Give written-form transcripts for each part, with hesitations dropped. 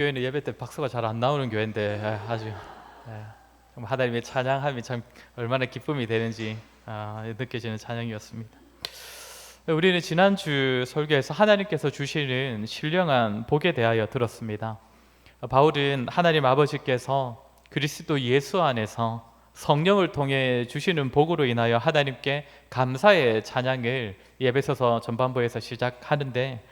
교회는 예배 때 박수가 잘 안 나오는 교회인데 아주 정말 하나님의 찬양함이 참 얼마나 기쁨이 되는지 느껴지는 찬양이었습니다. 우리는 지난주 설교에서 하나님께서 주시는 신령한 복에 대하여 들었습니다. 바울은 하나님 아버지께서 그리스도 예수 안에서 성령을 통해 주시는 복으로 인하여 하나님께 감사의 찬양을 에베소서 전반부에서 시작하는데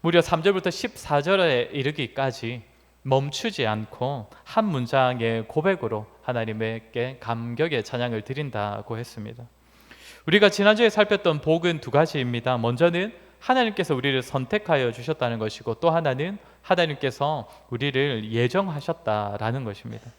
무려 3절부터 14절에 이르기까지 멈추지 않고 한 문장의 고백으로 하나님께 감격의 찬양을 드린다고 했습니다. 우리가 지난주에 살폈던 복은 두 가지입니다. 먼저는 하나님께서 우리를 선택하여 주셨다는 것이고, 또 하나는 하나님께서 우리를 예정하셨다라는 것입니다.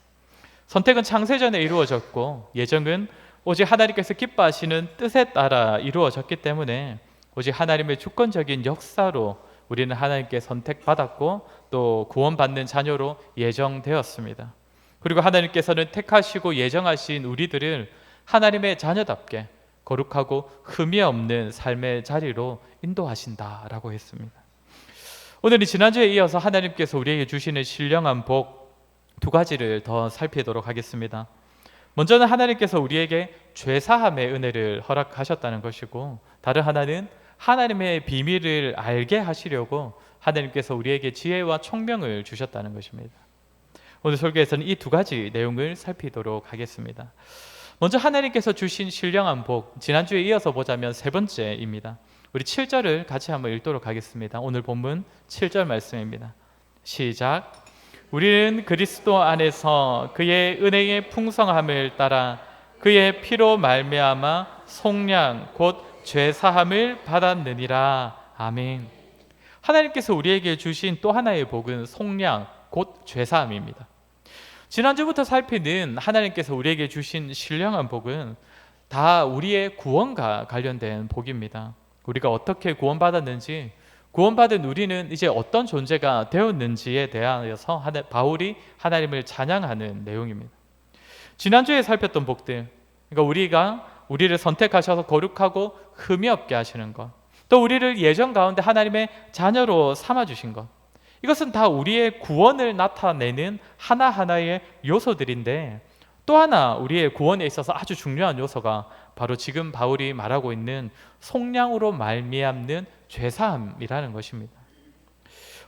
선택은 창세전에 이루어졌고, 예정은 오직 하나님께서 기뻐하시는 뜻에 따라 이루어졌기 때문에 오직 하나님의 주권적인 역사로 우리는 하나님께 선택받았고 또 구원받는 자녀로 예정되었습니다. 그리고 하나님께서는 택하시고 예정하신 우리들을 하나님의 자녀답게 거룩하고 흠이 없는 삶의 자리로 인도하신다라고 했습니다. 오늘은 지난주에 이어서 하나님께서 우리에게 주시는 신령한 복 두 가지를 더 살피도록 하겠습니다. 먼저는 하나님께서 우리에게 죄사함의 은혜를 허락하셨다는 것이고, 다른 하나는 하나님의 비밀을 알게 하시려고 하나님께서 우리에게 지혜와 총명을 주셨다는 것입니다. 오늘 설교에서는 이 두 가지 내용을 살피도록 하겠습니다. 먼저 하나님께서 주신 신령한 복, 지난주에 이어서 보자면 세 번째입니다. 우리 7절을 같이 한번 읽도록 하겠습니다. 오늘 본문 7절 말씀입니다. 시작. 우리는 그리스도 안에서 그의 은혜의 풍성함을 따라 그의 피로 말미암아 속량 곧 죄사함을 받았느니라. 아멘. 하나님께서 우리에게 주신 또 하나의 복은 속량 곧 죄사함입니다. 지난주부터 살피는 하나님께서 우리에게 주신 신령한 복은 다 우리의 구원과 관련된 복입니다. 우리가 어떻게 구원받았는지, 구원받은 우리는 이제 어떤 존재가 되었는지에 대하여서 바울이 하나님을 찬양하는 내용입니다. 지난주에 살폈던 복들, 그러니까 우리를 선택하셔서 거룩하고 흠이 없게 하시는 것, 또 우리를 예정 가운데 하나님의 자녀로 삼아주신 것, 이것은 다 우리의 구원을 나타내는 하나하나의 요소들인데, 또 하나 우리의 구원에 있어서 아주 중요한 요소가 바로 지금 바울이 말하고 있는 속량으로 말미암는 죄사함이라는 것입니다.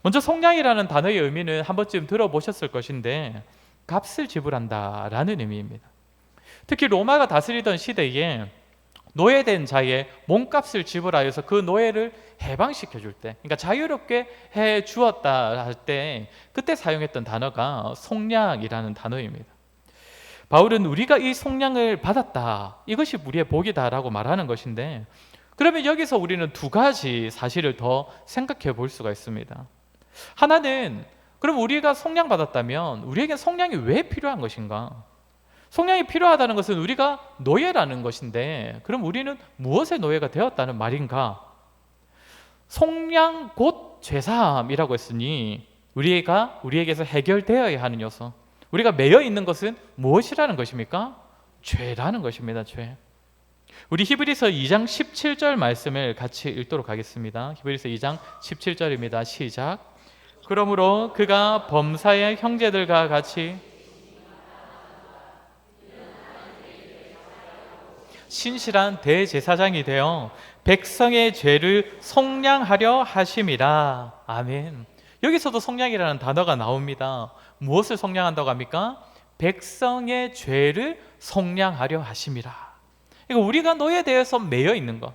먼저 속량이라는 단어의 의미는 한 번쯤 들어보셨을 것인데, 값을 지불한다라는 의미입니다. 특히 로마가 다스리던 시대에 노예된 자의 몸값을 지불하여서 그 노예를 해방시켜 줄 때, 그러니까 자유롭게 해 주었다 할 때, 그때 사용했던 단어가 속량이라는 단어입니다. 바울은 우리가 이 속량을 받았다, 이것이 우리의 복이다라고 말하는 것인데, 그러면 여기서 우리는 두 가지 사실을 더 생각해 볼 수가 있습니다. 하나는, 그럼 우리가 속량 받았다면 우리에게 속량이 왜 필요한 것인가? 속량이 필요하다는 것은 우리가 노예라는 것인데, 그럼 우리는 무엇의 노예가 되었다는 말인가? 속량 곧 죄사함이라고 했으니 우리에게서 해결되어야 하는 요소, 우리가 매여 있는 것은 무엇이라는 것입니까? 죄라는 것입니다. 죄. 우리 히브리서 2장 17절 말씀을 같이 읽도록 하겠습니다. 히브리서 2장 17절입니다. 시작. 그러므로 그가 범사의 형제들과 같이 신실한 대제사장이 되어 백성의 죄를 속량하려 하심이라. 아멘. 여기서도 속량이라는 단어가 나옵니다. 무엇을 속량한다고 합니까? 백성의 죄를 속량하려 하심이라. 이거 우리가 노예에 대해서 매여 있는 것,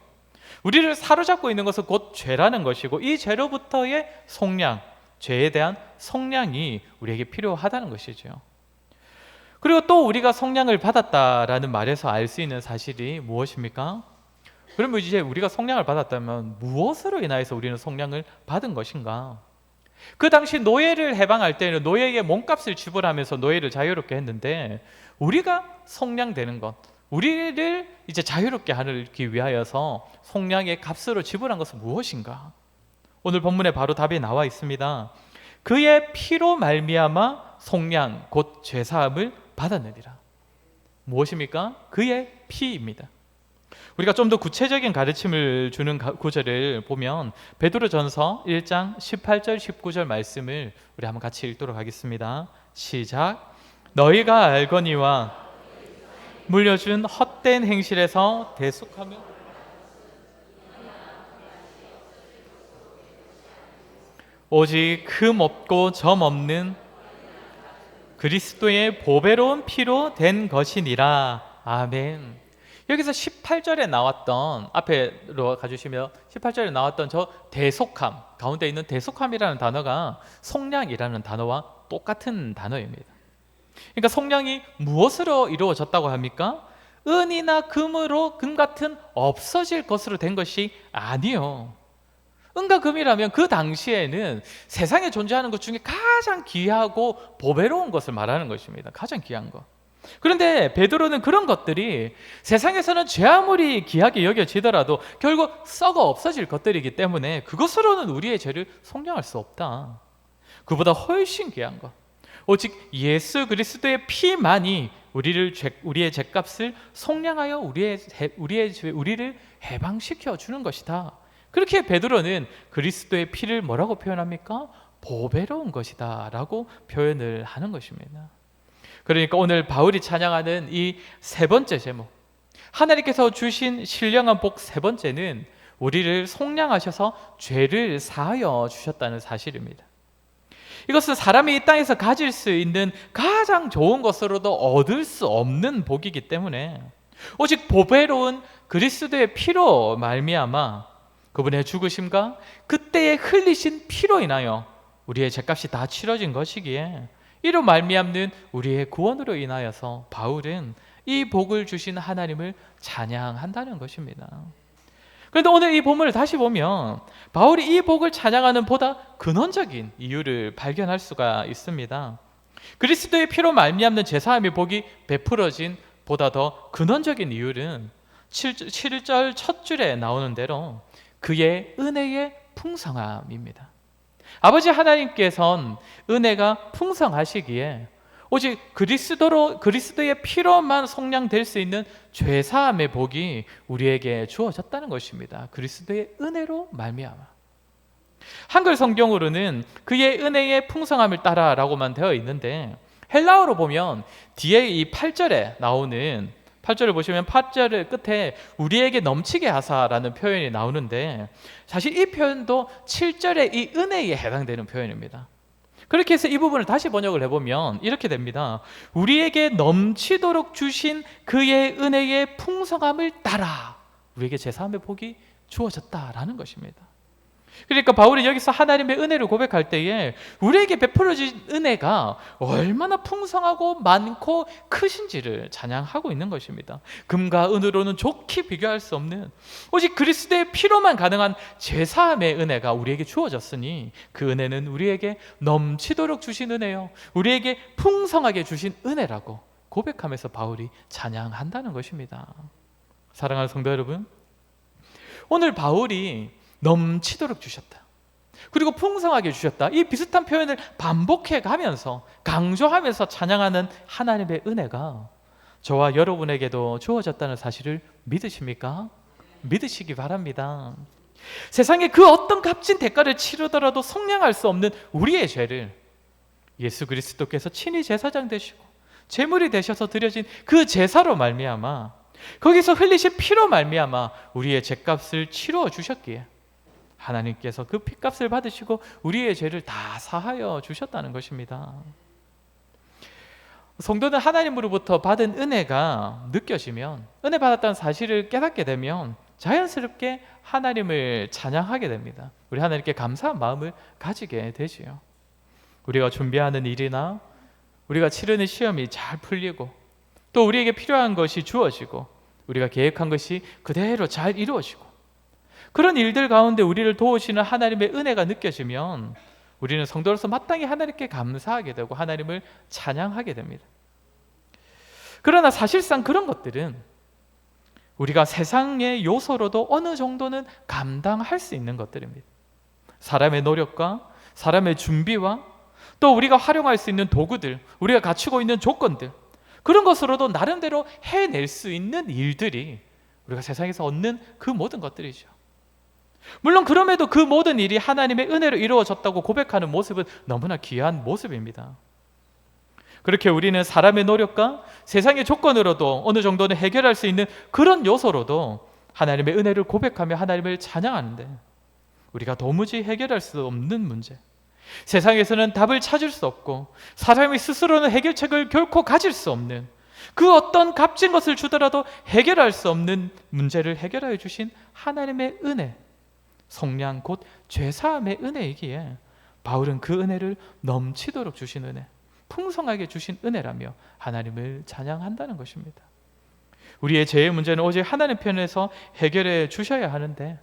우리를 사로잡고 있는 것은 곧 죄라는 것이고, 이 죄로부터의 속량, 죄에 대한 속량이 우리에게 필요하다는 것이죠. 그리고 또 우리가 속량을 받았다라는 말에서 알 수 있는 사실이 무엇입니까? 그러면 이제 우리가 속량을 받았다면 무엇으로 인하여서 우리는 속량을 받은 것인가? 그 당시 노예를 해방할 때는 노예에게 몸값을 지불하면서 노예를 자유롭게 했는데, 우리가 속량되는 것, 우리를 이제 자유롭게 하기 위하여서 속량의 값으로 지불한 것은 무엇인가? 오늘 본문에 바로 답이 나와 있습니다. 그의 피로 말미암아 속량 곧 죄사함을 받았느니라. 무엇입니까? 그의 피입니다. 우리가 좀 더 구체적인 가르침을 주는 구절을 보면 베드로전서 1장 18절 19절 말씀을 우리 한번 같이 읽도록 하겠습니다. 시작. 너희가 알거니와 물려준 헛된 행실에서 대속하며 오직 흠 없고 점 없는 그리스도의 보배로운 피로 된 것이니라. 아멘. 여기서 18절에 나왔던, 앞에로 가주시면 18절에 나왔던 저 대속함, 가운데 있는 대속함이라는 단어가 속량이라는 단어와 똑같은 단어입니다. 그러니까 속량이 무엇으로 이루어졌다고 합니까? 은이나 금으로 금 같은 없어질 것으로 된 것이 아니요. 은과 금이라면 그 당시에는 세상에 존재하는 것 중에 가장 귀하고 보배로운 것을 말하는 것입니다. 가장 귀한 것. 그런데 베드로는 그런 것들이 세상에서는 죄 아무리 귀하게 여겨지더라도 결국 썩어 없어질 것들이기 때문에 그것으로는 우리의 죄를 속량할 수 없다. 그보다 훨씬 귀한 것, 오직 예수 그리스도의 피만이 우리의 죄값을 속량하여 우리를 해방시켜 주는 것이다. 그렇게 베드로는 그리스도의 피를 뭐라고 표현합니까? 보배로운 것이다 라고 표현을 하는 것입니다. 그러니까 오늘 바울이 찬양하는 이 세 번째 제목, 하나님께서 주신 신령한 복 세 번째는 우리를 속량하셔서 죄를 사하여 주셨다는 사실입니다. 이것은 사람이 이 땅에서 가질 수 있는 가장 좋은 것으로도 얻을 수 없는 복이기 때문에 오직 보배로운 그리스도의 피로 말미암아 그분의 죽으심과 그때에 흘리신 피로 인하여 우리의 죄값이 다 치러진 것이기에 이로 말미암는 우리의 구원으로 인하여서 바울은 이 복을 주신 하나님을 찬양한다는 것입니다. 그런데 오늘 이 본문을 다시 보면 바울이 이 복을 찬양하는 보다 근원적인 이유를 발견할 수가 있습니다. 그리스도의 피로 말미암는 제사함의 복이 베풀어진 보다 더 근원적인 이유는 7절 첫 줄에 나오는 대로 그의 은혜의 풍성함입니다. 아버지 하나님께서는 은혜가 풍성하시기에 오직 그리스도의 피로만 속량될 수 있는 죄사함의 복이 우리에게 주어졌다는 것입니다. 그리스도의 은혜로 말미암아. 한글 성경으로는 그의 은혜의 풍성함을 따라라고만 되어 있는데 헬라어로 보면 뒤에 이 8절에 나오는 8절을 보시면 8절 끝에 우리에게 넘치게 하사라는 표현이 나오는데 사실 이 표현도 7절의 이 은혜에 해당되는 표현입니다. 그렇게 해서 이 부분을 다시 번역을 해보면 이렇게 됩니다. 우리에게 넘치도록 주신 그의 은혜의 풍성함을 따라 우리에게 제사함의 복이 주어졌다라는 것입니다. 그러니까 바울이 여기서 하나님의 은혜를 고백할 때에 우리에게 베풀어진 은혜가 얼마나 풍성하고 많고 크신지를 찬양하고 있는 것입니다. 금과 은으로는 좋게 비교할 수 없는 오직 그리스도의 피로만 가능한 제사함의 은혜가 우리에게 주어졌으니 그 은혜는 우리에게 넘치도록 주신 은혜요, 우리에게 풍성하게 주신 은혜라고 고백하면서 바울이 찬양한다는 것입니다. 사랑하는 성도 여러분, 오늘 바울이 넘치도록 주셨다, 그리고 풍성하게 주셨다, 이 비슷한 표현을 반복해 가면서 강조하면서 찬양하는 하나님의 은혜가 저와 여러분에게도 주어졌다는 사실을 믿으십니까? 믿으시기 바랍니다. 세상에 그 어떤 값진 대가를 치르더라도 속량할 수 없는 우리의 죄를 예수 그리스도께서 친히 제사장 되시고 제물이 되셔서 드려진 그 제사로 말미암아, 거기서 흘리신 피로 말미암아 우리의 죄값을 치루어 주셨기에 하나님께서 그 피값을 받으시고 우리의 죄를 다 사하여 주셨다는 것입니다. 성도는 하나님으로부터 받은 은혜가 느껴지면, 은혜 받았다는 사실을 깨닫게 되면 자연스럽게 하나님을 찬양하게 됩니다. 우리 하나님께 감사한 마음을 가지게 되지요. 우리가 준비하는 일이나 우리가 치르는 시험이 잘 풀리고 또 우리에게 필요한 것이 주어지고 우리가 계획한 것이 그대로 잘 이루어지고 그런 일들 가운데 우리를 도우시는 하나님의 은혜가 느껴지면 우리는 성도로서 마땅히 하나님께 감사하게 되고 하나님을 찬양하게 됩니다. 그러나 사실상 그런 것들은 우리가 세상의 요소로도 어느 정도는 감당할 수 있는 것들입니다. 사람의 노력과 사람의 준비와 또 우리가 활용할 수 있는 도구들, 우리가 갖추고 있는 조건들, 그런 것으로도 나름대로 해낼 수 있는 일들이 우리가 세상에서 얻는 그 모든 것들이죠. 물론 그럼에도 그 모든 일이 하나님의 은혜로 이루어졌다고 고백하는 모습은 너무나 귀한 모습입니다. 그렇게 우리는 사람의 노력과 세상의 조건으로도 어느 정도는 해결할 수 있는 그런 요소로도 하나님의 은혜를 고백하며 하나님을 찬양하는데, 우리가 도무지 해결할 수 없는 문제, 세상에서는 답을 찾을 수 없고 사람이 스스로는 해결책을 결코 가질 수 없는 그 어떤 값진 것을 주더라도 해결할 수 없는 문제를 해결하여 주신 하나님의 은혜, 속량 곧 죄사함의 은혜이기에 바울은 그 은혜를 넘치도록 주신 은혜, 풍성하게 주신 은혜라며 하나님을 찬양한다는 것입니다. 우리의 죄의 문제는 오직 하나님 편에서 해결해 주셔야 하는데,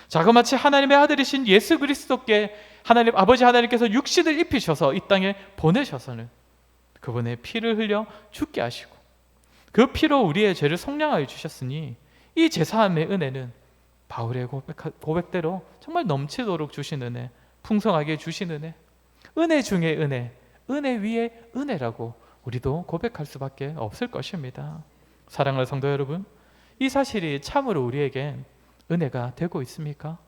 자그마치 하나님의 아들이신 예수 그리스도께 하나님 아버지 하나님께서 육신을 입히셔서 이 땅에 보내셔서는 그분의 피를 흘려 죽게 하시고 그 피로 우리의 죄를 속량하여 주셨으니, 이 제사함의 은혜는 바울의 고백대로 정말 넘치도록 주신 은혜, 풍성하게 주신 은혜, 은혜 중에 은혜, 은혜 위에 은혜라고 우리도 고백할 수밖에 없을 것입니다. 사랑하는 성도 여러분, 이 사실이 참으로 우리에겐 은혜가 되고 있습니까?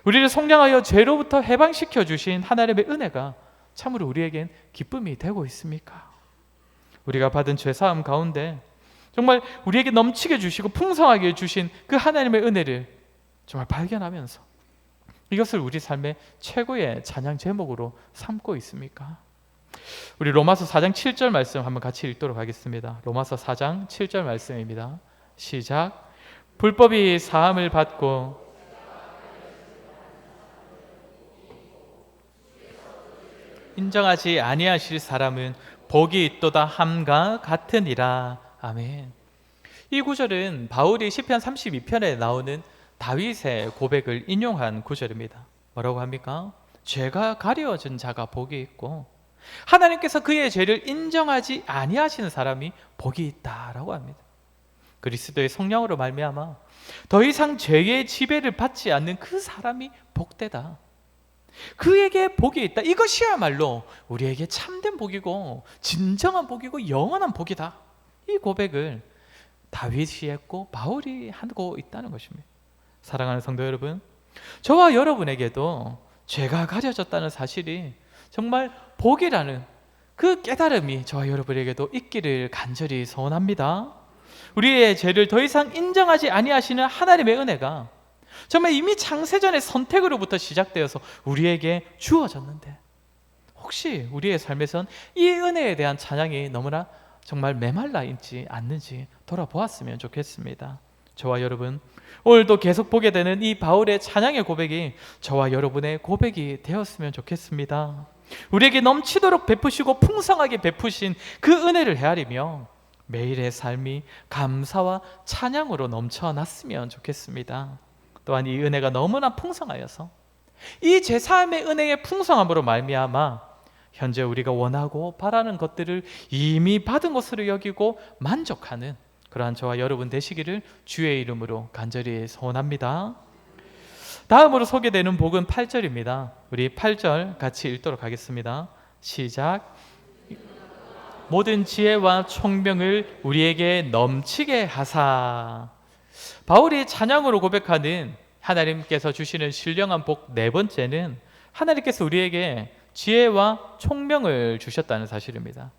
우리를 속량하여 죄로부터 해방시켜 주신 하나님의 은혜가 참으로 우리에겐 기쁨이 되고 있습니까? 우리가 받은 죄사함 가운데 정말 우리에게 넘치게 주시고 풍성하게 주신 그 하나님의 은혜를 정말 발견하면서 이것을 우리 삶의 최고의 찬양 제목으로 삼고 있습니까? 우리 로마서 4장 7절 말씀 한번 같이 읽도록 하겠습니다. 로마서 4장 7절 말씀입니다. 시작. 불법이 사함을 받고 인정하지 아니하실 사람은 복이 있도다 함과 같으니라. 아멘. 이 구절은 바울이 시편 32편에 나오는 다윗의 고백을 인용한 구절입니다. 뭐라고 합니까? 죄가 가려진 자가 복이 있고 하나님께서 그의 죄를 인정하지 아니하시는 사람이 복이 있다라고 합니다. 그리스도의 성령으로 말미암아 더 이상 죄의 지배를 받지 않는 그 사람이 복되다, 그에게 복이 있다, 이것이야말로 우리에게 참된 복이고 진정한 복이고 영원한 복이다, 이 고백을 다윗이 했고 바울이 하고 있다는 것입니다. 사랑하는 성도 여러분, 저와 여러분에게도 죄가 가려졌다는 사실이 정말 복이라는 그 깨달음이 저와 여러분에게도 있기를 간절히 소원합니다. 우리의 죄를 더 이상 인정하지 아니하시는 하나님의 은혜가 정말 이미 창세전의 선택으로부터 시작되어서 우리에게 주어졌는데, 혹시 우리의 삶에선 이 은혜에 대한 찬양이 너무나 정말 메말라 있지 않는지 돌아보았으면 좋겠습니다. 저와 여러분, 오늘도 계속 보게 되는 이 바울의 찬양의 고백이 저와 여러분의 고백이 되었으면 좋겠습니다. 우리에게 넘치도록 베푸시고 풍성하게 베푸신 그 은혜를 헤아리며 매일의 삶이 감사와 찬양으로 넘쳐났으면 좋겠습니다. 또한 이 은혜가 너무나 풍성하여서 이 제사함의 은혜의 풍성함으로 말미암아 현재 우리가 원하고 바라는 것들을 이미 받은 것으로 여기고 만족하는 그러한 저와 여러분 되시기를 주의 이름으로 간절히 소원합니다. 다음으로 소개되는 복은 8절입니다. 우리 8절 같이 읽도록 하겠습니다. 시작. 모든 지혜와 총명을 우리에게 넘치게 하사. 바울이 찬양으로 고백하는 하나님께서 주시는 신령한 복 네 번째는 하나님께서 우리에게 지혜와 총명을 주셨다는 사실입니다.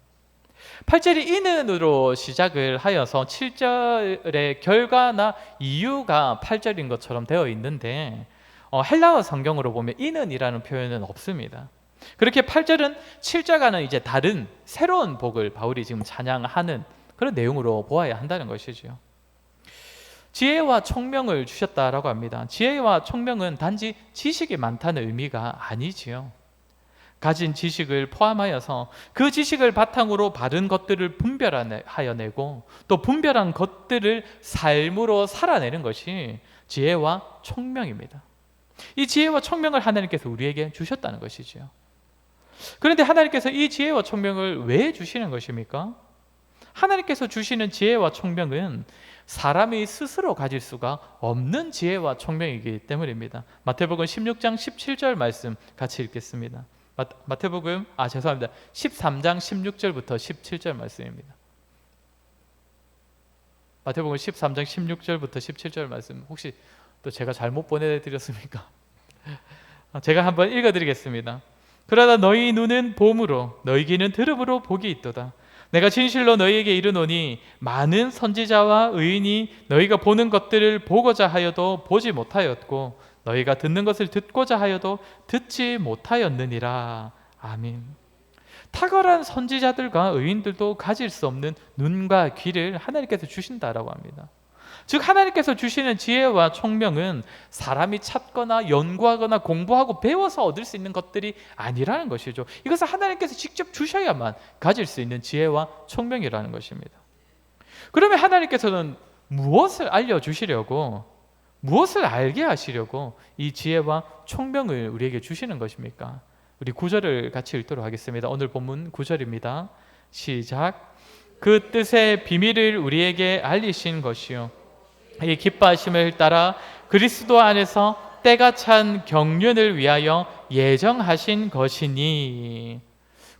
8절이 이는으로 시작을 하여서 7절의 결과나 이유가 8절인 것처럼 되어 있는데 헬라어 성경으로 보면 이는이라는 표현은 없습니다. 그렇게 8절은 7절과는 이제 다른 새로운 복을 바울이 지금 찬양하는 그런 내용으로 보아야 한다는 것이죠. 지혜와 총명을 주셨다라고 합니다. 지혜와 총명은 단지 지식이 많다는 의미가 아니지요. 가진 지식을 포함하여서 그 지식을 바탕으로 바른 것들을 분별하여내고 또 분별한 것들을 삶으로 살아내는 것이 지혜와 총명입니다. 이 지혜와 총명을 하나님께서 우리에게 주셨다는 것이지요. 그런데 하나님께서 이 지혜와 총명을 왜 주시는 것입니까? 하나님께서 주시는 지혜와 총명은 사람이 스스로 가질 수가 없는 지혜와 총명이기 때문입니다. 마태복음 16장 17절 말씀 같이 읽겠습니다. 마태복음 13장 16절부터 17절 말씀입니다. 마태복음 13장 16절부터 17절 말씀 혹시 또 제가 잘못 보내드렸습니까? 제가 한번 읽어드리겠습니다. 그러나 너희 눈은 봄으로 너희 귀는 들음으로 복이 있도다. 내가 진실로 너희에게 이르노니 많은 선지자와 의인이 너희가 보는 것들을 보고자 하여도 보지 못하였고 너희가 듣는 것을 듣고자 하여도 듣지 못하였느니라. 아멘. 탁월한 선지자들과 의인들도 가질 수 없는 눈과 귀를 하나님께서 주신다라고 합니다. 즉 하나님께서 주시는 지혜와 총명은 사람이 찾거나 연구하거나 공부하고 배워서 얻을 수 있는 것들이 아니라는 것이죠. 이것은 하나님께서 직접 주셔야만 가질 수 있는 지혜와 총명이라는 것입니다. 그러면 하나님께서는 무엇을 알려주시려고, 무엇을 알게 하시려고 이 지혜와 총명을 우리에게 주시는 것입니까? 우리 9절을 같이 읽도록 하겠습니다. 오늘 본문 9절입니다. 시작. 그 뜻의 비밀을 우리에게 알리신 것이요 이 기뻐하심을 따라 그리스도 안에서 때가 찬 경륜을 위하여 예정하신 것이니.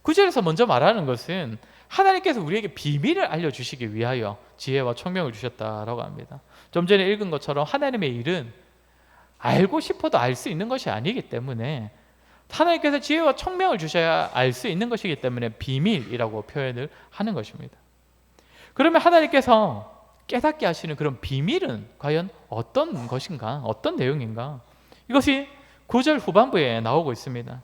9절에서 먼저 말하는 것은 하나님께서 우리에게 비밀을 알려주시기 위하여 지혜와 총명을 주셨다라고 합니다. 좀 전에 읽은 것처럼 하나님의 일은 알고 싶어도 알 수 있는 것이 아니기 때문에 하나님께서 지혜와 총명을 주셔야 알 수 있는 것이기 때문에 비밀이라고 표현을 하는 것입니다. 그러면 하나님께서 깨닫게 하시는 그런 비밀은 과연 어떤 것인가? 어떤 내용인가? 이것이 9절 후반부에 나오고 있습니다.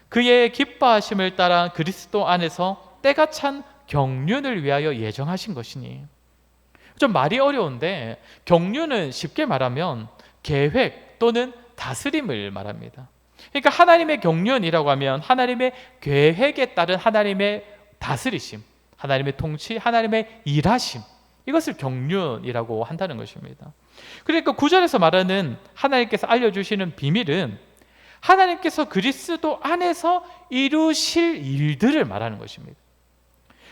그의 기뻐하심을 따라 그리스도 안에서 때가 찬 경륜을 위하여 예정하신 것이니. 좀 말이 어려운데 경륜은 쉽게 말하면 계획 또는 다스림을 말합니다. 그러니까 하나님의 경륜이라고 하면 하나님의 계획에 따른 하나님의 다스리심, 하나님의 통치, 하나님의 일하심, 이것을 경륜이라고 한다는 것입니다. 그러니까 9절에서 말하는 하나님께서 알려주시는 비밀은 하나님께서 그리스도 안에서 이루실 일들을 말하는 것입니다.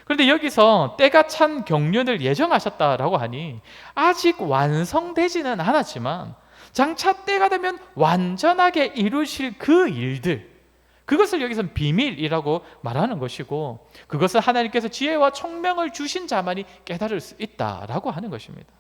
그런데 여기서 때가 찬 경륜을 예정하셨다라고 하니 아직 완성되지는 않았지만 장차 때가 되면 완전하게 이루실 그 일들, 그것을 여기서는 비밀이라고 말하는 것이고 그것은 하나님께서 지혜와 총명을 주신 자만이 깨달을 수 있다라고 하는 것입니다.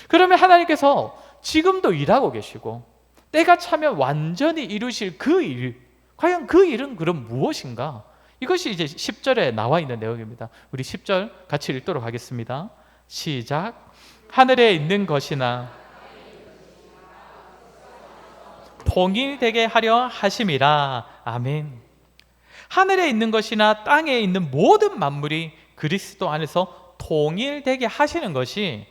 그러면 하나님께서 지금도 일하고 계시고 때가 차면 완전히 이루실 그 일, 과연 그 일은 그럼 무엇인가? 이것이 이제 10절에 나와 있는 내용입니다. 우리 10절 같이 읽도록 하겠습니다. 시작. 하늘에 있는 것이나 통일되게 하려 하심이라. 아멘. 하늘에 있는 것이나 땅에 있는 모든 만물이 그리스도 안에서 통일되게 하시는 것이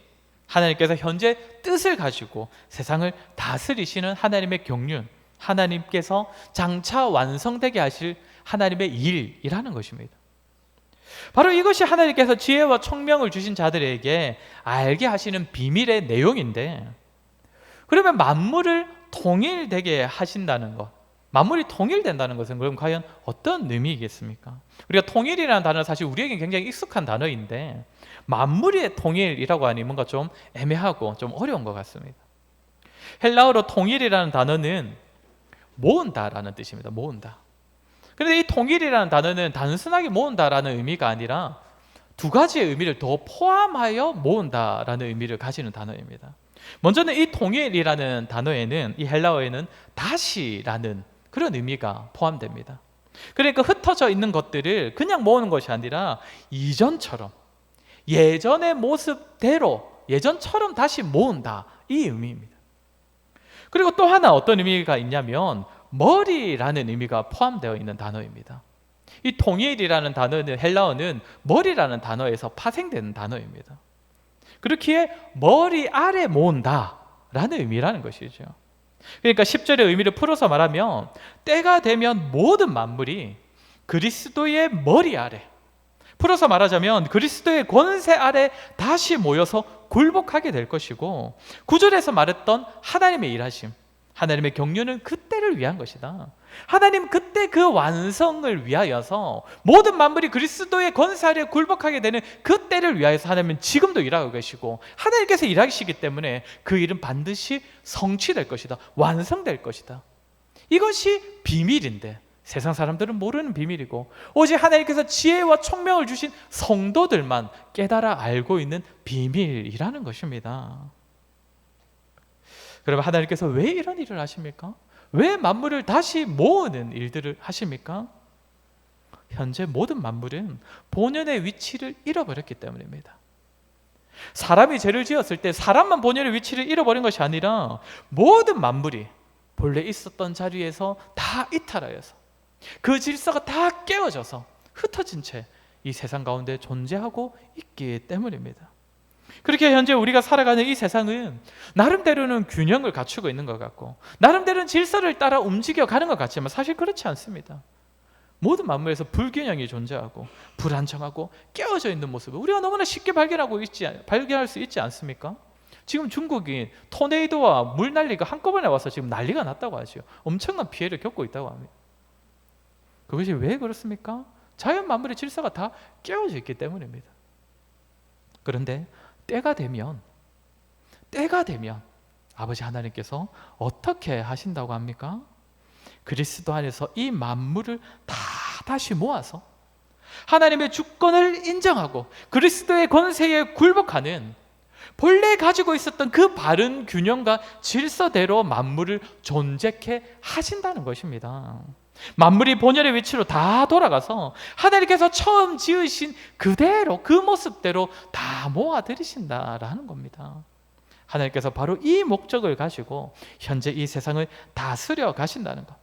하나님께서 현재 뜻을 가지고 세상을 다스리시는 하나님의 경륜, 하나님께서 장차 완성되게 하실 하나님의 일이라는 것입니다. 바로 이것이 하나님께서 지혜와 총명을 주신 자들에게 알게 하시는 비밀의 내용인데, 그러면 만물을 통일되게 하신다는 것, 만물이 통일된다는 것은 그럼 과연 어떤 의미이겠습니까? 우리가 통일이라는 단어는 사실 우리에게 굉장히 익숙한 단어인데 만물의 통일이라고 하니 뭔가 좀 애매하고 좀 어려운 것 같습니다. 헬라어로 통일이라는 단어는 모은다라는 뜻입니다. 모은다. 그런데 이 통일이라는 단어는 단순하게 모은다라는 의미가 아니라 두 가지의 의미를 더 포함하여 모은다라는 의미를 가지는 단어입니다. 먼저는 이 통일이라는 단어에는, 이 헬라어에는 다시라는 그런 의미가 포함됩니다. 그러니까 흩어져 있는 것들을 그냥 모으는 것이 아니라 이전처럼, 예전의 모습대로, 예전처럼 다시 모은다, 이 의미입니다. 그리고 또 하나 어떤 의미가 있냐면 머리라는 의미가 포함되어 있는 단어입니다. 이 통일이라는 단어는, 헬라어는 머리라는 단어에서 파생되는 단어입니다. 그렇기에 머리 아래 모은다라는 의미라는 것이죠. 그러니까 10절의 의미를 풀어서 말하면 때가 되면 모든 만물이 그리스도의 머리 아래, 풀어서 말하자면 그리스도의 권세 아래 다시 모여서 굴복하게 될 것이고, 9절에서 말했던 하나님의 일하심, 하나님의 경륜은 그때를 위한 것이다. 하나님 그때 그 완성을 위하여서 모든 만물이 그리스도의 권세 아래 굴복하게 되는 그때를 위하여서 하나님은 지금도 일하고 계시고 하나님께서 일하시기 때문에 그 일은 반드시 성취될 것이다. 완성될 것이다. 이것이 비밀인데 세상 사람들은 모르는 비밀이고 오직 하나님께서 지혜와 총명을 주신 성도들만 깨달아 알고 있는 비밀이라는 것입니다. 그러면 하나님께서 왜 이런 일을 하십니까? 왜 만물을 다시 모으는 일들을 하십니까? 현재 모든 만물은 본연의 위치를 잃어버렸기 때문입니다. 사람이 죄를 지었을 때 사람만 본연의 위치를 잃어버린 것이 아니라 모든 만물이 본래 있었던 자리에서 다 이탈하여서 그 질서가 다 깨어져서 흩어진 채 이 세상 가운데 존재하고 있기 때문입니다. 그렇게 현재 우리가 살아가는 이 세상은 나름대로는 균형을 갖추고 있는 것 같고 나름대로는 질서를 따라 움직여가는 것 같지만 사실 그렇지 않습니다. 모든 만물에서 불균형이 존재하고 불안정하고 깨어져 있는 모습을 우리가 너무나 쉽게 발견할 수 있지 않습니까? 지금 중국이 토네이도와 물난리가 한꺼번에 와서 지금 난리가 났다고 하죠. 엄청난 피해를 겪고 있다고 합니다. 그것이 왜 그렇습니까? 자연 만물의 질서가 다 깨어져 있기 때문입니다. 그런데 때가 되면 아버지 하나님께서 어떻게 하신다고 합니까? 그리스도 안에서 이 만물을 다 다시 모아서 하나님의 주권을 인정하고 그리스도의 권세에 굴복하는 본래 가지고 있었던 그 바른 균형과 질서대로 만물을 존재케 하신다는 것입니다. 만물이 본연의 위치로 다 돌아가서 하나님께서 처음 지으신 그대로 그 모습대로 다 모아들이신다라는 겁니다. 하나님께서 바로 이 목적을 가지고 현재 이 세상을 다스려 가신다는 것,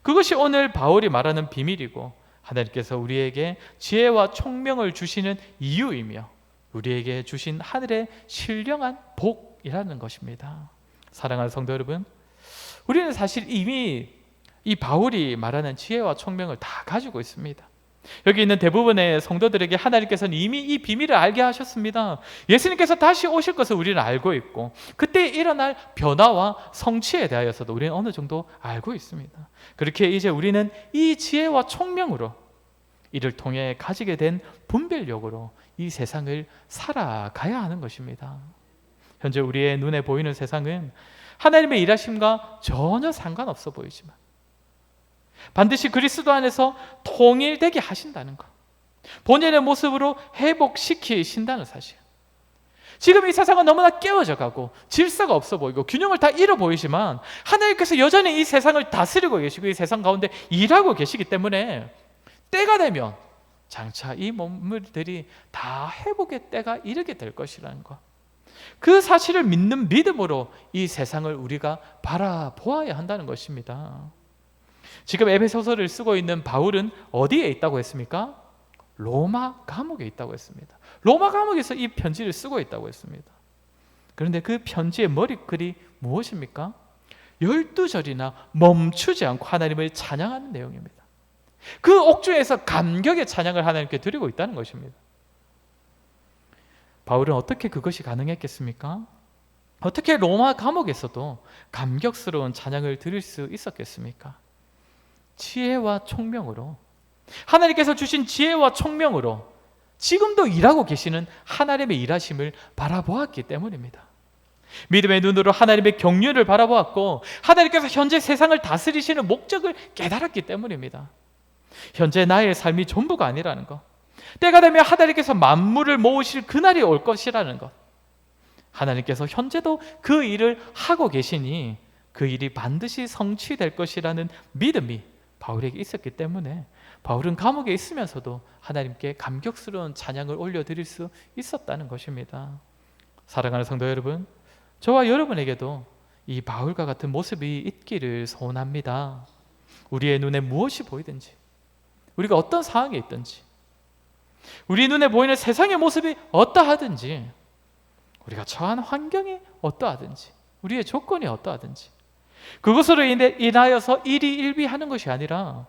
그것이 오늘 바울이 말하는 비밀이고 하나님께서 우리에게 지혜와 총명을 주시는 이유이며 우리에게 주신 하늘의 신령한 복이라는 것입니다. 사랑하는 성도 여러분, 우리는 사실 이미 이 바울이 말하는 지혜와 총명을 다 가지고 있습니다. 여기 있는 대부분의 성도들에게 하나님께서는 이미 이 비밀을 알게 하셨습니다. 예수님께서 다시 오실 것을 우리는 알고 있고 그때 일어날 변화와 성취에 대하여서도 우리는 어느 정도 알고 있습니다. 그렇게 이제 우리는 이 지혜와 총명으로 이를 통해 가지게 된 분별력으로 이 세상을 살아가야 하는 것입니다. 현재 우리의 눈에 보이는 세상은 하나님의 일하심과 전혀 상관없어 보이지만 반드시 그리스도 안에서 통일되게 하신다는 것, 본연의 모습으로 회복시키신다는 사실. 지금 이 세상은 너무나 깨어져 가고 질서가 없어 보이고 균형을 다 잃어 보이지만 하나님께서 여전히 이 세상을 다스리고 계시고 이 세상 가운데 일하고 계시기 때문에 때가 되면 장차 이 만물들이 다 회복의 때가 이르게 될 것이라는 것, 그 사실을 믿는 믿음으로 이 세상을 우리가 바라보아야 한다는 것입니다. 지금 에베소서를 쓰고 있는 바울은 어디에 있다고 했습니까? 로마 감옥에 있다고 했습니다. 로마 감옥에서 이 편지를 쓰고 있다고 했습니다. 그런데 그 편지의 머릿글이 무엇입니까? 12절이나 멈추지 않고 하나님을 찬양하는 내용입니다. 그 옥중에서 감격의 찬양을 하나님께 드리고 있다는 것입니다. 바울은 어떻게 그것이 가능했겠습니까? 어떻게 로마 감옥에서도 감격스러운 찬양을 드릴 수 있었겠습니까? 지혜와 총명으로, 하나님께서 주신 지혜와 총명으로 지금도 일하고 계시는 하나님의 일하심을 바라보았기 때문입니다. 믿음의 눈으로 하나님의 경륜을 바라보았고 하나님께서 현재 세상을 다스리시는 목적을 깨달았기 때문입니다. 현재 나의 삶이 전부가 아니라는 것, 때가 되면 하나님께서 만물을 모으실 그날이 올 것이라는 것, 하나님께서 현재도 그 일을 하고 계시니 그 일이 반드시 성취될 것이라는 믿음이 바울에게 있었기 때문에 바울은 감옥에 있으면서도 하나님께 감격스러운 찬양을 올려드릴 수 있었다는 것입니다. 사랑하는 성도 여러분, 저와 여러분에게도 이 바울과 같은 모습이 있기를 소원합니다. 우리의 눈에 무엇이 보이든지, 우리가 어떤 상황에 있든지, 우리 눈에 보이는 세상의 모습이 어떠하든지, 우리가 처한 환경이 어떠하든지, 우리의 조건이 어떠하든지, 그것으로 인하여서 일희일비하는 것이 아니라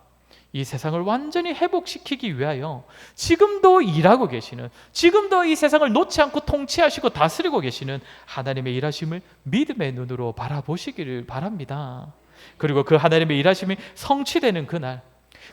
이 세상을 완전히 회복시키기 위하여 지금도 일하고 계시는, 지금도 이 세상을 놓지 않고 통치하시고 다스리고 계시는 하나님의 일하심을 믿음의 눈으로 바라보시기를 바랍니다. 그리고 그 하나님의 일하심이 성취되는 그날,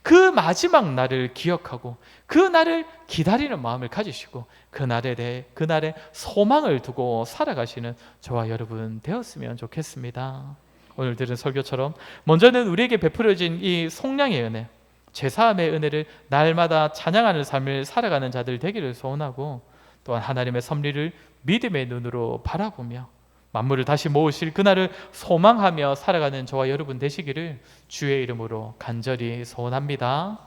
그 마지막 날을 기억하고 그 날을 기다리는 마음을 가지시고 그날에 대해, 그날에 소망을 두고 살아가시는 저와 여러분 되었으면 좋겠습니다. 오늘 들은 설교처럼 먼저는 우리에게 베풀어진 이 속량의 은혜, 제사함의 은혜를 날마다 찬양하는 삶을 살아가는 자들 되기를 소원하고, 또한 하나님의 섭리를 믿음의 눈으로 바라보며 만물을 다시 모으실 그날을 소망하며 살아가는 저와 여러분 되시기를 주의 이름으로 간절히 소원합니다.